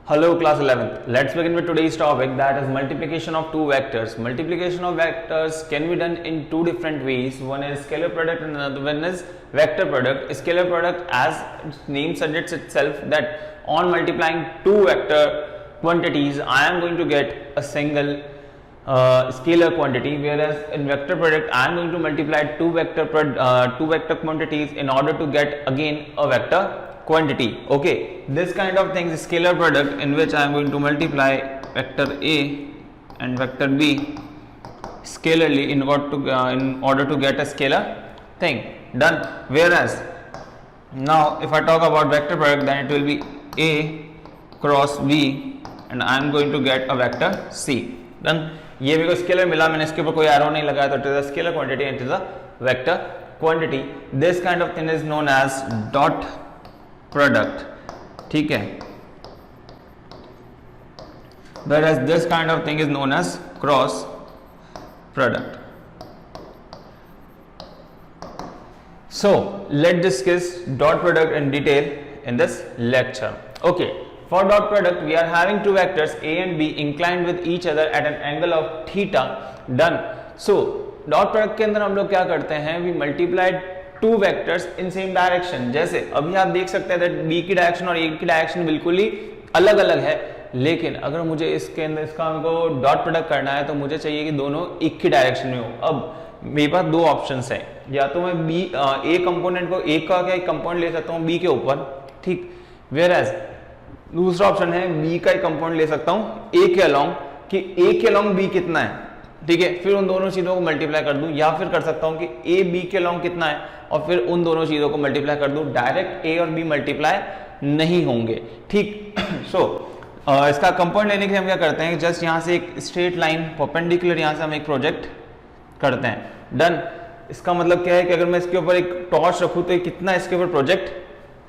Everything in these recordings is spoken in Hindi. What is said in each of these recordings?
Hello class 11th. Let's begin with today's topic, that is multiplication of two vectors. Multiplication of vectors can be done in two different ways. One is scalar product and another one is vector product. Scalar product, as its name suggests itself, that on multiplying two vector quantities I am going to get a single scalar quantity, whereas in vector product I am going to multiply two vector quantities in order to get again a vector quantity. Okay, this kind of thing is scalar product, in which I am going to multiply vector A and vector B scalarly in order to get a scalar thing. Done. Whereas now if I talk about vector product, then it will be A cross B and I am going to get a vector C. Done. ये मेरे को स्केलर मिला, मैंने इसके ऊपर कोई एरो नहीं लगाया, तो it is a scalar quantity and it is a vector quantity. This kind of thing is known as dot product. ठीक है. whereas this kind of thing is known as cross product. So let's discuss dot product in detail in this lecture. Okay, for dot product we are having two vectors A and B inclined with each other at an angle of theta. Done. So dot product के अंदर हम लोग क्या करते हैं, we multiplied two vectors in same direction. जैसे अभी आप देख सकते हैं दैट बी की डायरेक्शन और ए की डायरेक्शन बिल्कुल ही अलग अलग है, लेकिन अगर मुझे इसके अंदर इसका हमको डॉट प्रोडक्ट करना है तो मुझे चाहिए कि दोनों एक ही डायरेक्शन में हो. अब मेरे पास दो ऑप्शंस हैं, या तो मैं बी ए कंपोनेंट को एक का एक कंपोनेंट ले सकता हूँ बी के ऊपर, ठीक, वेयरएज दूसरा ऑप्शन है बी का एक कंपोनेंट ले सकता हूँ ए के अलोंग, कि ए के अलोंग बी कितना है, ठीक है, फिर उन दोनों चीजों को मल्टीप्लाई कर दूं, या फिर कर सकता हूं कि ए बी के अलोंग कितना है और फिर उन दोनों चीजों को मल्टीप्लाई कर दूं. डायरेक्ट ए और बी मल्टीप्लाई नहीं होंगे, ठीक. सो इसका कंपोनेंट लेने के लिए हम क्या करते हैं, जस्ट यहां से एक स्ट्रेट लाइन परपेंडिकुलर यहां से हम एक प्रोजेक्ट करते हैं. डन. इसका मतलब क्या है कि अगर मैं इसके ऊपर एक टॉर्च रखूं तो कितना इसके ऊपर प्रोजेक्ट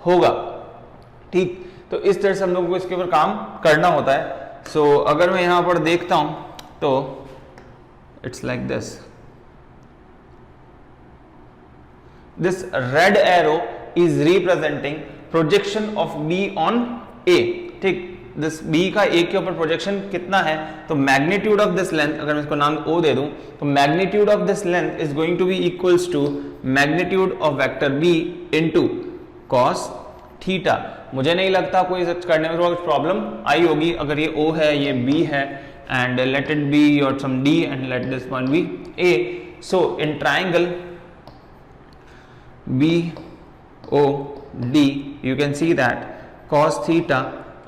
होगा, ठीक. तो इस तरह से हम लोगों को इसके ऊपर काम करना होता है. सो अगर मैं यहां पर देखता हूं तो it's like this. This red arrow is representing projection of B on A, ठीक. This B का A के ऊपर प्रोजेक्शन कितना है, तो magnitude of this length, अगर मैं इसको नाम O दे दूं तो magnitude of this length is going to be equals to magnitude of vector B into cos theta. मुझे नहीं लगता कोई सर्च करने में कुछ प्रॉब्लम आई होगी. अगर ये O है, ये B है, and let it be your some D and let this one be A. So in triangle BOD you can see that cos theta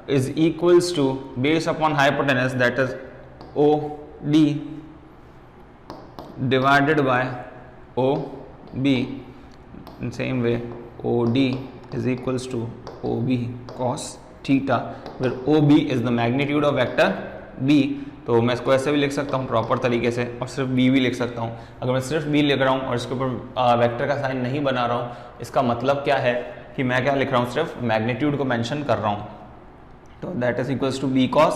is equals to base upon hypotenuse, that is OD divided by OB. In same way OD is equals to OB cos theta, where OB is the magnitude of vector B. तो मैं इसको ऐसे भी लिख सकता हूँ प्रॉपर तरीके से, और सिर्फ बी भी लिख सकता हूँ. अगर मैं सिर्फ बी लिख रहा हूँ और इसके ऊपर वेक्टर का साइन नहीं बना रहा हूँ, इसका मतलब क्या है कि मैं क्या लिख रहा हूँ, सिर्फ मैग्नीट्यूड को मेंशन कर रहा हूँ. तो that is equals to B cos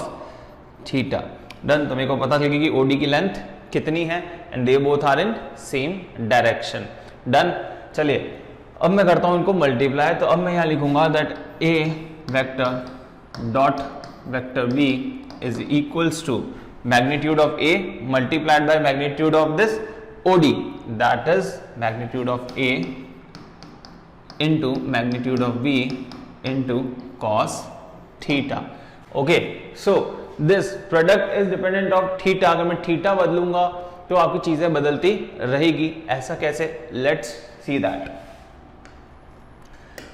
theta. Done. तो मेरे को पता चलेगी कि ओडी की लेंथ कितनी है and they both are in same direction. Done. चलिए अब मैं करता हूँ इनको मल्टीप्लाई. तो अब मैं यहाँ लिखूंगा that A vector dot vector B is equals to magnitude of A multiplied by magnitude of this OD, that is magnitude of A into magnitude of B into cos theta. Okay, so this product is dependent of theta. अगर मैं theta बदलूंगा तो आपकी चीजें बदलती रहेगी. ऐसा कैसे? Let's see that.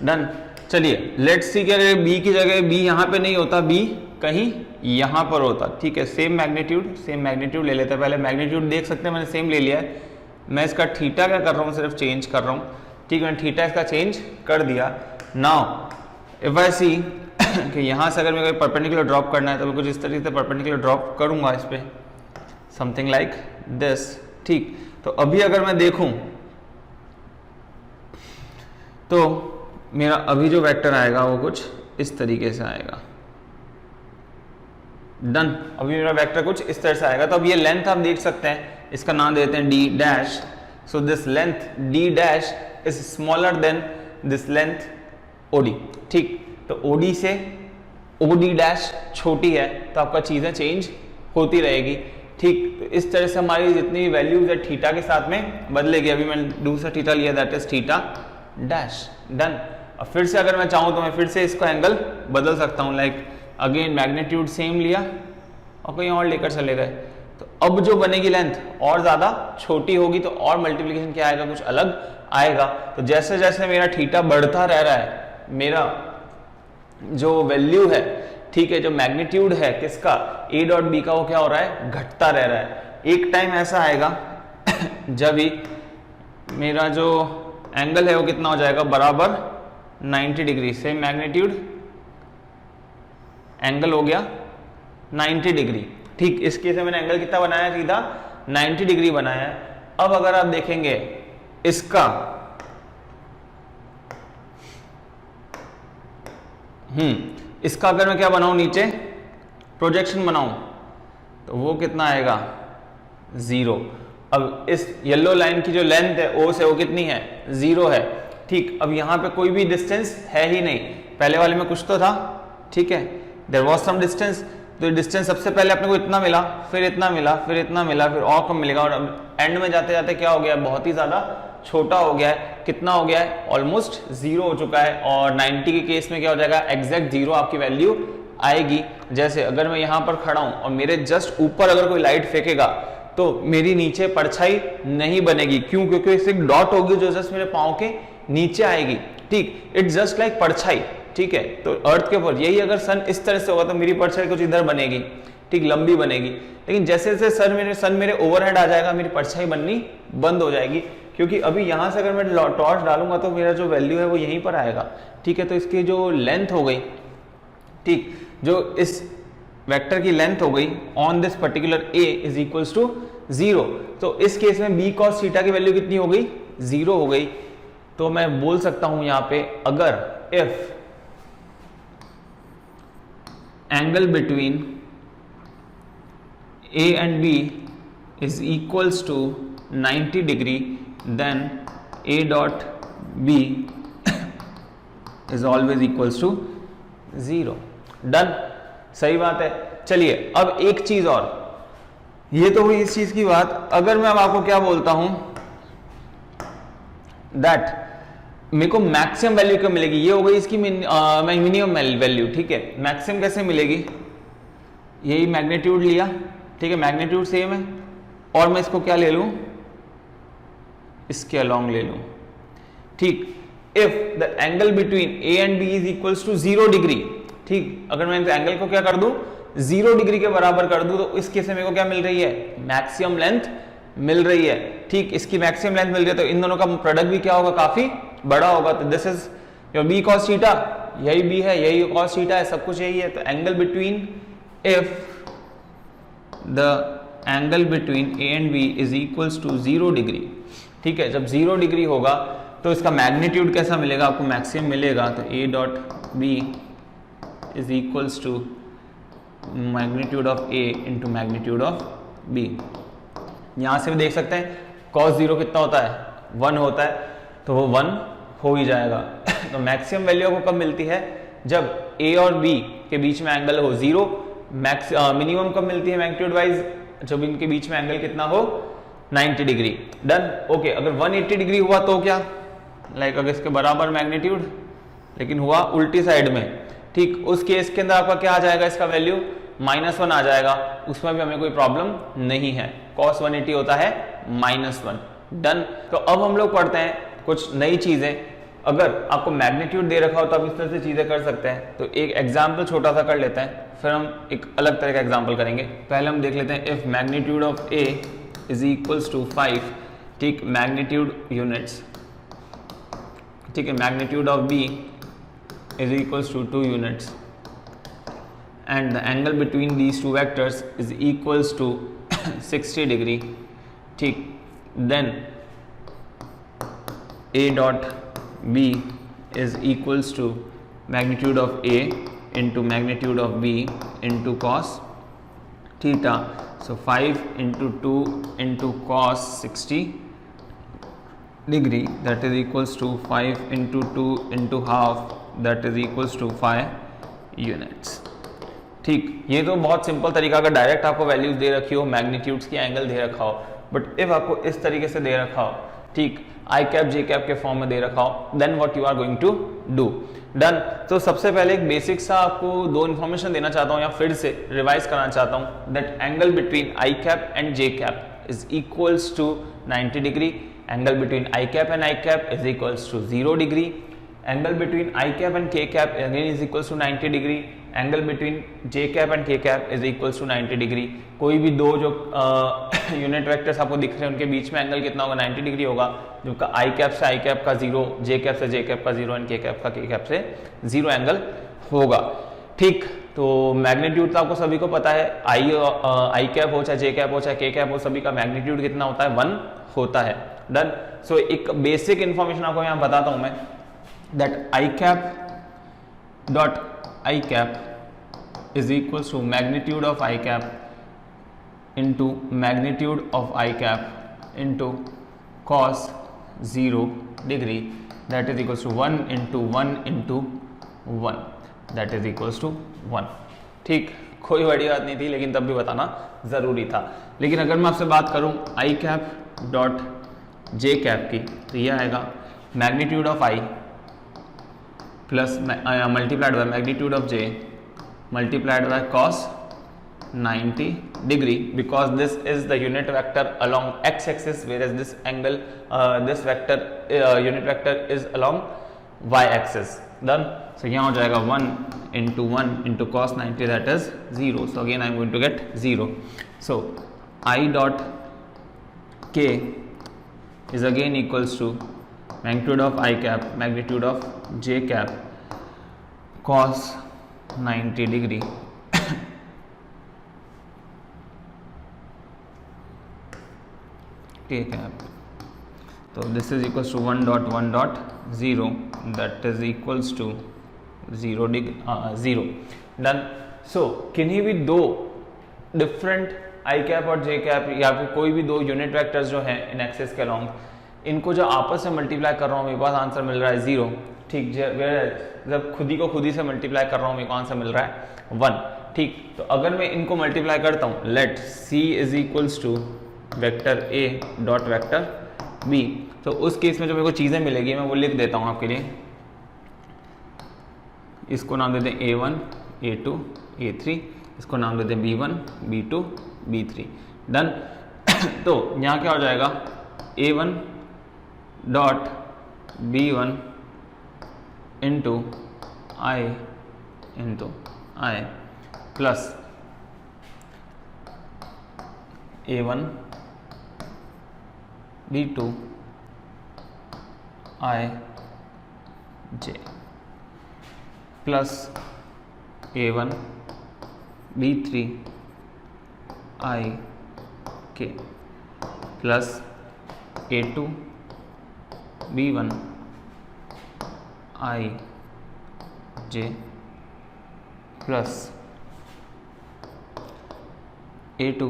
Done. चलिए लेट्स सी, क्या B की जगह B यहाँ पे नहीं होता, B कहीं यहां पर होता, ठीक है. सेम मैग्नीट्यूड ले लेते हैं. पहले मैग्नीट्यूड देख सकते हैं, मैंने सेम ले लिया है. मैं इसका थीटा क्या कर रहा हूं, सिर्फ चेंज कर रहा हूं, ठीक है. मैंने थीटा इसका चेंज कर दिया. नाउ इफ आई सी कि यहां से अगर मेरे को परपेंडिकुलर ड्रॉप करना है तो मैं कुछ इस तरीके से परपेंडिकुलर ड्रॉप करूंगा इस पे, समथिंग लाइक दिस, ठीक. तो अभी अगर मैं देखूं तो मेरा अभी जो वेक्टर आएगा वो कुछ इस तरीके से आएगा. डन. अभी मेरा वेक्टर कुछ इस तरह से आएगा. तो अब ये लेंथ आप देख सकते हैं, इसका नाम देते हैं D dash. So this length D dash is smaller than this length OD, ठीक. तो ओडी से OD डैश छोटी है तो आपका चीज़ें चेंज होती रहेगी। ठीक, तो इस तरह से हमारी जितनी वैल्यूज है थीटा के साथ में बदलेगी। अभी मैंने दूसरा थीटा लिया, that is theta dash. Done. अब फिर से अगर मैं चाहूँ तो मैं फिर से इसका एंगल बदल सकता हूँ, लाइक अगेन मैग्नीट्यूड सेम लिया और कहीं और लेकर चले गए, तो अब जो बनेगी लेंथ और ज़्यादा छोटी होगी, तो और मल्टीप्लिकेशन क्या आएगा, कुछ अलग आएगा। तो जैसे जैसे मेरा थीटा बढ़ता रह रहा है, मेरा जो वैल्यू है, ठीक है, जो मैग्नीट्यूड है किसका, ए डॉट बी का, वो क्या हो रहा है, घटता रह रहा है। एक टाइम ऐसा आएगा जब ही मेरा जो एंगल है वो कितना हो जाएगा, बराबर 90 डिग्री। सेम मैग्नीट्यूड, एंगल हो गया 90 डिग्री। ठीक, इस केस में मैंने एंगल कितना बनाया, सीधा 90 डिग्री बनाया है। अब अगर आप देखेंगे इसका इसका अगर मैं क्या बनाऊं, नीचे प्रोजेक्शन बनाऊं, तो वो कितना आएगा, 0। अब इस येलो लाइन की जो लेंथ है ओ से, वो कितनी है, 0 है। ठीक, अब यहां पे कोई भी डिस्टेंस है ही नहीं, पहले वाले में कुछ तो था, ठीक है, देयर वाज सम डिस्टेंस। तो डिस्टेंस सबसे पहले अपने को इतना मिला, फिर इतना मिला, फिर इतना मिला, फिर और कम मिलेगा, और अब एंड में जाते जाते क्या हो गया, बहुत ही ज्यादा छोटा हो गया है। कितना हो गया है, ऑलमोस्ट 0 हो चुका है। और 90 के केस में क्या हो जाएगा, एग्जैक्ट 0 आपकी वैल्यू आएगी। जैसे अगर मैं यहाँ पर खड़ा हूं और मेरे जस्ट ऊपर अगर कोई लाइट फेंकेगा तो मेरी नीचे परछाई नहीं बनेगी। क्यों, क्योंकि इससे एक डॉट होगी जो जस्ट मेरे पाँव के नीचे आएगी। ठीक, इट्स जस्ट लाइक परछाई। ठीक है, तो अर्थ के ऊपर यही अगर सन इस तरह से होगा तो मेरी परछाई कुछ इधर बनेगी, ठीक, लंबी बनेगी। लेकिन जैसे जैसे सन मेरे ओवरहेड आ जाएगा, मेरी परछाई बननी बंद हो जाएगी। क्योंकि अभी यहां से अगर मैं टॉर्च डालूंगा तो मेरा जो वैल्यू है वो यहीं पर आएगा। ठीक है, तो इसकी जो लेंथ हो गई, ठीक, जो इस वेक्टर की लेंथ हो गई on this particular A is equals to 0। तो इस केस में बी कॉस थीटा की वैल्यू कितनी हो गई, 0 हो गई। तो मैं बोल सकता हूं यहां पे, अगर if angle between A and B is equals to 90 degree, then a dot b is always equals to 0। Done, सही बात है। चलिए अब एक चीज और, ये तो हुई इस चीज की बात। अगर मैं अब आपको क्या बोलता हूं दैट मेरे को मैक्सिमम वैल्यू क्या मिलेगी, ये हो गई इसकी मिनिमम वैल्यू। ठीक है, मैक्सिमम कैसे मिलेगी, यही मैग्नीट्यूड लिया, ठीक है, मैग्नीट्यूड सेम है, और मैं इसको क्या ले लूं, इसके अलोंग ले लूं। ठीक, if the angle between A and B is equals to 0 degree. ठीक, अगर मैं एंगल को क्या कर दूं, 0 डिग्री के बराबर कर दूं, तो इस केस में मेरे को क्या मिल रही है, मैक्सिमम लेंथ मिल रही है। ठीक, इसकी मैक्सिमम लेंथ मिल रही है, तो इन दोनों का प्रोडक्ट भी क्या होगा, काफी बड़ा होगा। तो this is your B cos theta, यही बी है, यही कॉस थीटा है, सब कुछ यही है। तो angle between, if the angle between A and B is equals to 0 degree. ठीक है, जब 0 डिग्री होगा तो इसका मैग्नीट्यूड कैसा मिलेगा, आपको मैक्सिमम मिलेगा। तो A dot B is equals to magnitude of A into magnitude of B. यहां से भी देख सकते हैं cos 0 कितना होता है, 1 होता है, तो वो 1 हो ही जाएगा। तो मैक्सिमम वैल्यू को कब मिलती है, जब ए और बी के बीच में एंगल हो 0। मिनिमम कब मिलती है मैग्नीट्यूड वाइज, जब इनके बीच में एंगल कितना हो, 90 डिग्री। Done, okay. अगर 180 डिग्री हुआ तो क्या, लाइक अगर इसके बराबर मैग्नीट्यूड, लेकिन हुआ उल्टी साइड में, ठीक, उस केस के अंदर आपका क्या आ जाएगा, इसका वैल्यू -1 आ जाएगा। उसमें भी हमें कोई प्रॉब्लम नहीं है, cos 180 होता है -1। डन। तो अब हम लोग पढ़ते हैं कुछ नई चीजें। अगर आपको मैग्नीट्यूड दे रखा हो तो आप इस तरह से चीजें कर सकते हैं। तो एक एग्जाम्पल छोटा सा कर लेते हैं, फिर हम एक अलग तरह का एग्जाम्पल करेंगे। पहले हम देख लेते हैं, if magnitude of A is equals to 5, ठीक, मैग्नीट्यूड यूनिट्स, ठीक है, magnitude of B is equals to 2 units, and the angle between these two vectors is equals to 60 degree. ठीक, then a dot b is equals to magnitude of a into magnitude of b into cos theta. So 5 into 2 into cos 60 degree, that is equals to 5 into 2 into half, that is equals to 5 units. ठीक, ये तो बहुत सिंपल तरीका, अगर डायरेक्ट आपको वैल्यूज दे रखी हो, मैग्नीट्यूड्स की एंगल दे रखा हो, बट इफ आपको इस तरीके से दे रखा हो, ठीक, I cap J cap K form में दे रखा हो, then what you are going to do. Done. तो सबसे पहले एक बेसिक सा आपको दो इन्फॉर्मेशन देना चाहता हूँ या फिर से रिवाइज कराना चाहता हूँ, that angle between I cap and J cap is equals to 90 degree, angle between I cap and I cap is equals to 0 degree, angle between I cap and K cap again is equals to 90 degree, angle between J cap and K cap is equals to 90 degree. कोई भी दो जो यूनिट वेक्टर्स आपको दिख रहे हैं उनके बीच में एंगल कितना होगा, 90 डिग्री होगा, जो का आई कैप से आई कैप का 0, जे कैप से जे कैप का 0 एंड के कैप से 0 एंगल होगा। ठीक, तो मैग्नीट्यूड तो आपको सभी को पता है, आई कैप हो चाहे जे कैप हो चाहे के कैप हो, सभी का मैग्नीट्यूड कितना होता है, 1 होता है। डन। सो एक बेसिक इंफॉर्मेशन आपको यहाँ बताता हूं मैं, that I cap dot I cap is equal to magnitude of I cap into magnitude of I cap into cos 0 degree, that is equals to 1 into 1 into 1, that is equals to 1। ठीक, कोई बड़ी बात नहीं थी, लेकिन तब भी बताना ज़रूरी था। लेकिन अगर मैं आपसे बात करूं आई कैप डॉट जे कैप की, तो यह आएगा magnitude of I plus multiplied by magnitude of J multiplied by cos 90 degree, because this is the unit vector along x axis, whereas this angle this vector unit vector is along y axis। done। so यहाँ हो जाएगा 1 into 1 into cos 90, that is 0, so again I am going to get 0। so I dot k is again equals to magnitude of I cap magnitude of j cap cos 90 degree k cap, तो this is equals to 1 dot 1 dot 0, that is equals to 0 degree 0। Done. So किन्हीं भी दो डिफरेंट आई कैप और जे कैप या फिर कोई भी दो यूनिट वेक्टर्स जो हैं इन एक्सिस के अलॉन्ग, इनको जो आपस में मल्टीप्लाई कर रहा हूँ मेरे पास आंसर मिल रहा है 0। ठीक, जब खुद ही को खुद ही से मल्टीप्लाई कर रहा हूँ मेरे को आंसर मिल रहा है 1। ठीक, तो अगर मैं इनको मल्टीप्लाई करता हूँ, let C is equals to vector A dot vector B, तो उस केस में जो मेरे को चीज़ें मिलेगी मैं वो लिख देता हूँ आपके लिए। इसको नाम देते हैं A1 A2 A3, इसको नाम देते हैं B1 B2 B3। डन। तो यहाँ क्या हो जाएगा, A1 dot B1 into I plus A1 B2 I J plus A1 B3 I K plus A2 B1 I J plus A2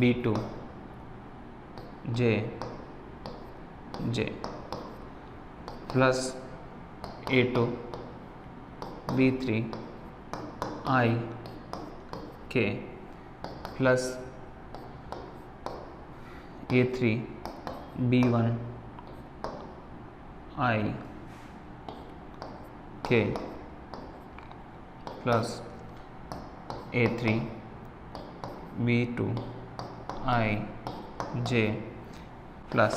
B2 J plus A2 B3 I K plus A3 B1 I K plus A3 B2 I J plus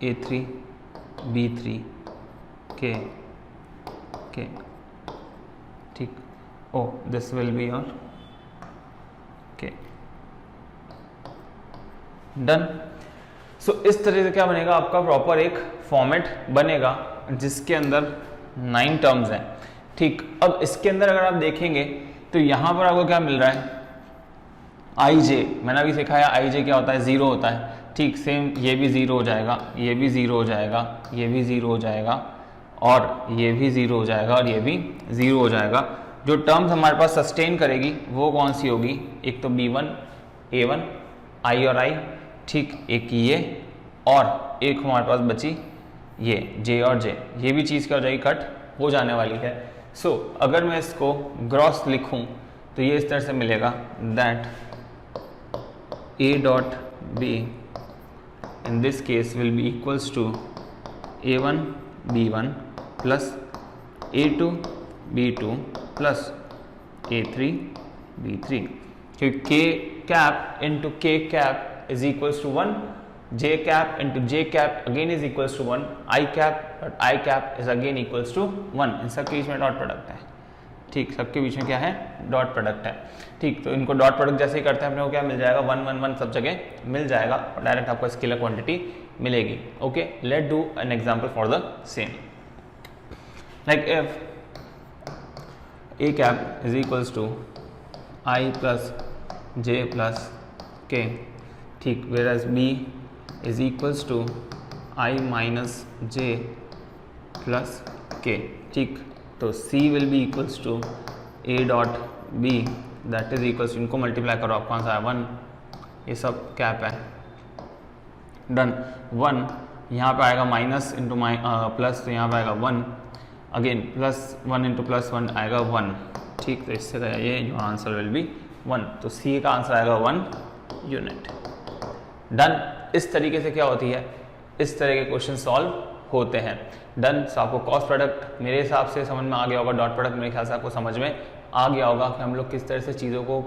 A3 B3 K ठीक, oh this will be your K। Done. So इस तरह से क्या बनेगा आपका प्रॉपर एक फॉर्मेट बनेगा जिसके अंदर 9 टर्म्स हैं। ठीक, अब इसके अंदर अगर आप देखेंगे तो यहां पर आपको क्या मिल रहा है, आई जे, मैंने अभी सिखाया आई जे क्या होता है, 0 होता है। ठीक, सेम ये भी 0 हो जाएगा, ये भी 0 हो जाएगा, ये भी 0 हो जाएगा, और ये भी 0 हो जाएगा, और ये भी 0 हो जाएगा। जो टर्म्स हमारे पास सस्टेन करेगी वो कौन सी होगी, एक तो B1 A1 I और I, ठीक, एक ये, और एक हमारे पास बची ये J और J, ये भी चीज़ क्या हो जाएगी, कट हो जाने वाली है। सो अगर मैं इसको ग्रॉस लिखूं तो ये इस तरह से मिलेगा that A dot B in this case will be equals to A1 B1 plus A2 B2 plus A3 B3, क्योंकि K cap into K cap is equals to 1, J cap into J cap again is equals to 1, I cap dot I cap is again equals to 1। इन सबके बीच में डॉट प्रोडक्ट है, ठीक, सबके बीच में क्या है, डॉट प्रोडक्ट है, ठीक। तो इनको डॉट प्रोडक्ट जैसे ही करते हैं अपने को क्या मिल जाएगा, 1 1 1 सब जगह मिल जाएगा और डायरेक्ट आपको स्केलर क्वांटिटी मिलेगी। Okay, let do an example for the same, like if A cap is equals to I plus J plus K, ठीक, whereas B is equals to I minus J plus K, ठीक। तो C will be equals to A dot B that is equals, इनको मल्टीप्लाई करो आपको आंसर आया 1, ये सब कैप है, डन। 1 यहाँ पे आएगा माइनस इंटू प्लस, तो यहाँ पे आएगा 1, अगेन प्लस 1 इंटू प्लस 1 आएगा 1, ठीक। तो इससे क्या ये जो आंसर विल बी 1, तो C का आंसर आएगा 1 यूनिट, डन। इस तरीके से क्या होती है, इस तरह के क्वेश्चन सॉल्व होते हैं, डन। सो आपको कॉस्ट प्रोडक्ट मेरे हिसाब से समझ में आ गया होगा, डॉट प्रोडक्ट मेरे ख्याल से आपको समझ में आ गया होगा कि हम लोग किस तरह से चीज़ों को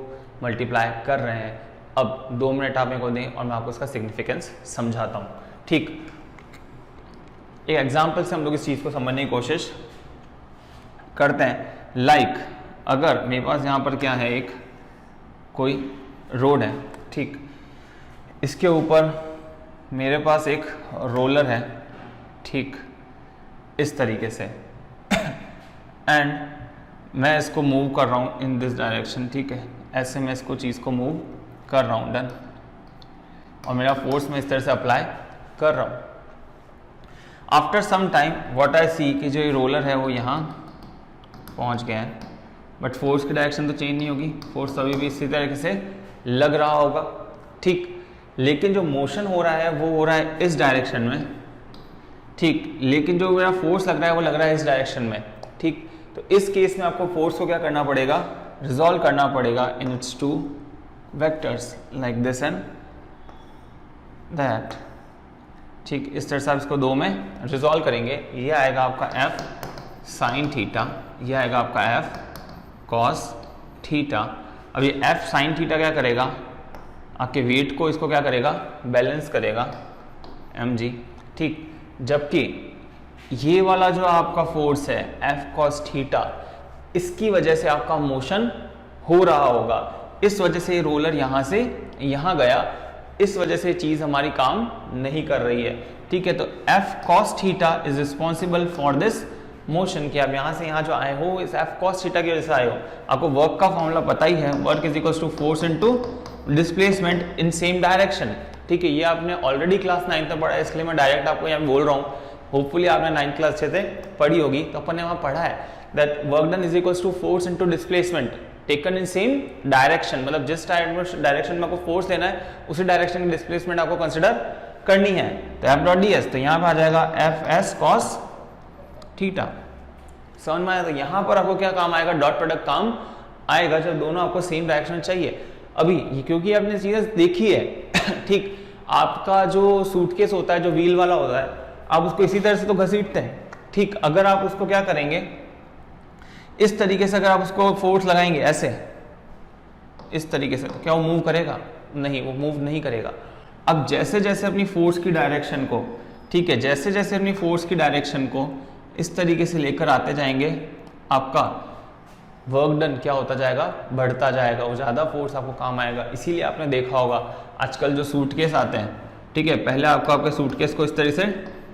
मल्टीप्लाई कर रहे हैं। अब 2 मिनट आप मेरे को दें और मैं आपको इसका सिग्निफिकेंस समझाता हूँ, ठीक। एक एग्जाम्पल से हम लोग इस चीज़ को समझने की कोशिश करते हैं। लाइक अगर मेरे पास यहाँ पर क्या है, एक कोई रोड है, ठीक, इसके ऊपर मेरे पास एक रोलर है, ठीक, इस तरीके से एंड मैं इसको मूव कर रहा हूँ इन दिस डायरेक्शन, ठीक है, ऐसे मैं इसको चीज़ को मूव कर रहा हूँ, डन। और मेरा फोर्स मैं इस तरह से अप्लाई कर रहा हूँ। After some time what I see कि जो ये रोलर है वो यहाँ पहुँच गया है, बट फोर्स की डायरेक्शन तो चेंज नहीं होगी, फोर्स अभी भी इसी तरीके से लग रहा होगा, ठीक। लेकिन जो मोशन हो रहा है वो हो रहा है इस डायरेक्शन में, ठीक, लेकिन जो मेरा फोर्स लग रहा है वो लग रहा है इस डायरेक्शन में, ठीक। तो इस केस में आपको फोर्स को क्या करना पड़ेगा, रिजॉल्व करना पड़ेगा in its 2 vectors like this and that, ठीक। इस तरह से आप इसको 2 में रिजॉल्व करेंगे। ये आएगा आपका F साइन थीटा, ये आएगा आपका F कॉस थीटा। अब ये F साइन थीटा क्या करेगा, आपके वेट को इसको क्या करेगा, बैलेंस करेगा mg, ठीक। जबकि ये वाला जो आपका फोर्स है F cos थीटा, इसकी वजह से आपका मोशन हो रहा होगा, इस वजह से रोलर यहाँ से यहाँ गया, इस वजह से चीज़ हमारी काम नहीं कर रही है, ठीक है। तो F cos theta is responsible for this motion, कि आप यहाँ से यहाँ जो आए हो इस F cos थीटा की वजह से आए हो। आपको वर्क का फॉर्मूला पता ही है, work is equals to force into displacement in same direction, ठीक है। ये आपने ऑलरेडी क्लास 9 में पढ़ा है, इसलिए मैं डायरेक्ट आपको यहाँ बोल रहा हूँ, होपफुली आपने 9th क्लास अच्छे से पढ़ी होगी। तो अपन ने वहाँ पढ़ा है that work done is equals to force into displacement taken in same direction, मतलब जिस डायरेक्शन में आपको फोर्स लेना है उसी डायरेक्शन की डिस्प्लेसमेंट आपको कंसिडर करनी है। तो F डॉट डी एस, तो यहाँ पे आ जाएगा F S cos थीटा, समझ में आया। तो यहाँ पर आपको क्या काम आएगा, डॉट प्रोडक्ट काम आएगा जब दोनों आपको सेम डायरेक्शन चाहिए। अभी क्योंकि आपने चीज़ें देखी है, ठीक, आपका जो सूटकेस होता है जो व्हील वाला होता है, आप उसको इसी तरह से तो घसीटते हैं, ठीक। अगर आप उसको क्या करेंगे, इस तरीके से अगर आप उसको फोर्स लगाएंगे ऐसे इस तरीके से, तो क्या वो मूव करेगा, नहीं, वो मूव नहीं करेगा। अब जैसे जैसे अपनी फोर्स की डायरेक्शन को, ठीक है, जैसे जैसे अपनी फोर्स की डायरेक्शन को इस तरीके से लेकर आते जाएंगे, आपका वर्क डन क्या होता जाएगा, बढ़ता जाएगा, वो ज़्यादा फोर्स आपको काम आएगा। इसीलिए आपने देखा होगा आजकल जो सूटकेस आते हैं, ठीक है, पहले आपको आपके सूटकेस को इस तरह से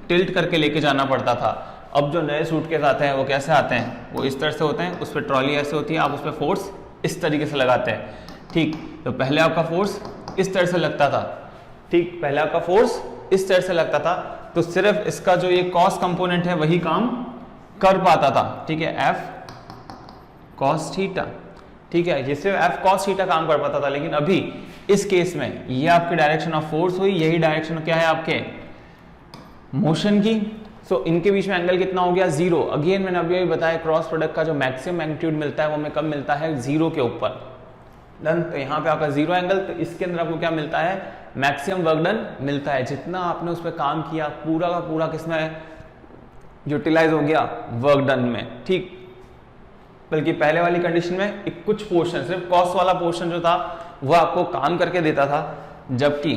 टिल्ट करके लेके जाना पड़ता था। अब जो नए सूटकेस आते हैं वो कैसे आते हैं, वो इस तरह से होते हैं, उस पर ट्रॉली ऐसे होती है, आप उस पर फोर्स इस तरीके से लगाते हैं, ठीक। तो पहले आपका फोर्स इस तरह से लगता था, ठीक, पहले आपका फोर्स इस तरह से लगता था, तो सिर्फ इसका जो ये कॉस कंपोनेंट है वही काम कर पाता था, ठीक है, F cos थीटा, ठीक है, ये सिर्फ F cos थीटा काम कर पाता था। लेकिन अभी इस केस में ये आपकी डायरेक्शन ऑफ फोर्स हुई, यही डायरेक्शन क्या है आपके मोशन की, सो इनके बीच में एंगल कितना हो गया 0। अगेन मैंने अभी बताया क्रॉस प्रोडक्ट का जो मैक्सिमम मैग्नीट्यूड मिलता है वो हमें कब मिलता है 0 के ऊपर। डन। तो यहाँ पे आपका 0 एंगल, तो इसके अंदर आपको क्या मिलता है मैक्सिमम वर्क डन मिलता है। जितना आपने उस पर काम किया पूरा का पूरा किसमें यूटिलाइज हो गया वर्क डन में, ठीक। बल्कि पहले वाली कंडीशन में एक कुछ पोर्शन, सिर्फ कॉस्ट वाला पोर्शन जो था वो आपको काम करके देता था, जबकि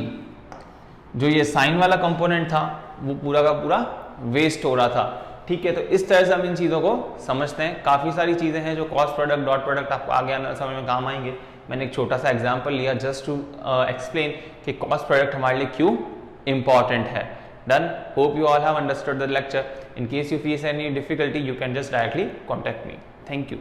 जो ये साइन वाला कंपोनेंट था वो पूरा का पूरा वेस्ट हो रहा था, ठीक है। तो इस तरह से हम इन चीज़ों को समझते हैं। काफ़ी सारी चीज़ें हैं जो कॉस्ट प्रोडक्ट डॉट प्रोडक्ट आपको आगे आने समय में काम आएंगे। मैंने एक छोटा सा एग्जांपल लिया जस्ट टू एक्सप्लेन कि कॉस्ट प्रोडक्ट हमारे लिए क्यों इंपॉर्टेंट है। Done. Hope you all have understood the lecture. In case you face any difficulty, you can just directly contact me. Thank you.